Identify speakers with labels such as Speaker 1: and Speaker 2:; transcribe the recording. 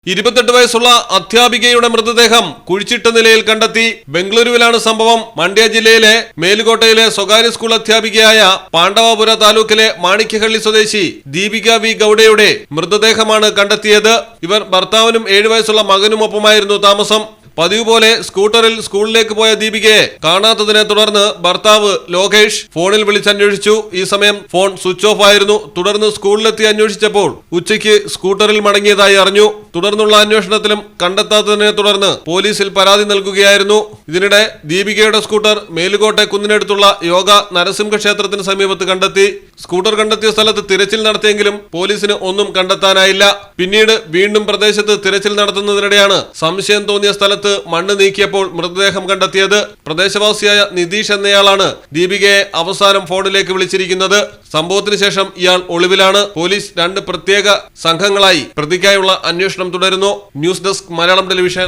Speaker 1: 28 വയസ്സുള്ള അധ്യാപികയുടെ മൃതദേഹം കുഴിച്ചിട്ട നിലയിൽ കണ്ടെത്തി. ബംഗളൂരുവിലാണ് സംഭവം. മണ്ഡ്യ ജില്ലയിലെ മേലുകോട്ടയിലെ സ്വകാര്യ സ്കൂൾ അധ്യാപികയായ പാണ്ഡവപുര താലൂക്കിലെ മാണിക്യഹള്ളി സ്വദേശി ദീപിക വി ഗൌഡയുടെ മൃതദേഹമാണ് കണ്ടെത്തിയത്. ഇവർ ഭർത്താവിനും 7 വയസ്സുള്ള മകനുമൊപ്പമായിരുന്നു താമസം. പതിവ് പോലെ സ്കൂട്ടറിൽ സ്കൂളിലേക്ക് പോയ ദീപികയെ കാണാത്തതിനെ തുടർന്ന് ഭർത്താവ് ലോകേഷ് ഫോണിൽ വിളിച്ചന്വേഷിച്ചു. ഈ സമയം ഫോൺ സ്വിച്ച് ഓഫ് ആയിരുന്നു. തുടർന്ന് സ്കൂളിലെത്തി അന്വേഷിച്ചപ്പോൾ ഉച്ചയ്ക്ക് സ്കൂട്ടറിൽ മടങ്ങിയതായി അറിഞ്ഞു. തുടർന്നുള്ള അന്വേഷണത്തിലും കണ്ടെത്താത്തതിനെ തുടർന്ന് പോലീസിൽ പരാതി നൽകുകയായിരുന്നു. ഇതിനിടെ ദീപികയുടെ സ്കൂട്ടർ മേലുകോട്ടെ കുന്നിനടുത്തുള്ള യോഗ നരസിംഹ ക്ഷേത്രത്തിന് സമീപത്ത് കണ്ടെത്തി. സ്കൂട്ടർ കണ്ടെത്തിയ സ്ഥലത്ത് തിരച്ചിൽ നടത്തിയെങ്കിലും പോലീസിന് ഒന്നും കണ്ടെത്താനായില്ല. പിന്നീട് വീണ്ടും പ്രദേശത്ത് തിരച്ചിൽ നടത്തുന്നതിനിടെയാണ് സംശയം തോന്നിയ സ്ഥലത്ത് മണ്ണ് നീക്കിയപ്പോൾ മൃതദേഹം കണ്ടെത്തിയത്. പ്രദേശവാസിയായ നിതീഷ് എന്നയാളാണ് ദീപികയെ അവസാനം ഫോണിലേക്ക് വിളിച്ചിരിക്കുന്നത്. സംഭവത്തിന് ശേഷം ഇയാൾ ഒളിവിലാണ്. പോലീസ് 2 പ്രത്യേക സംഘങ്ങളായി പ്രതിക്കായുള്ള അന്വേഷണം തുടരുന്നു. News desk Malayalam television.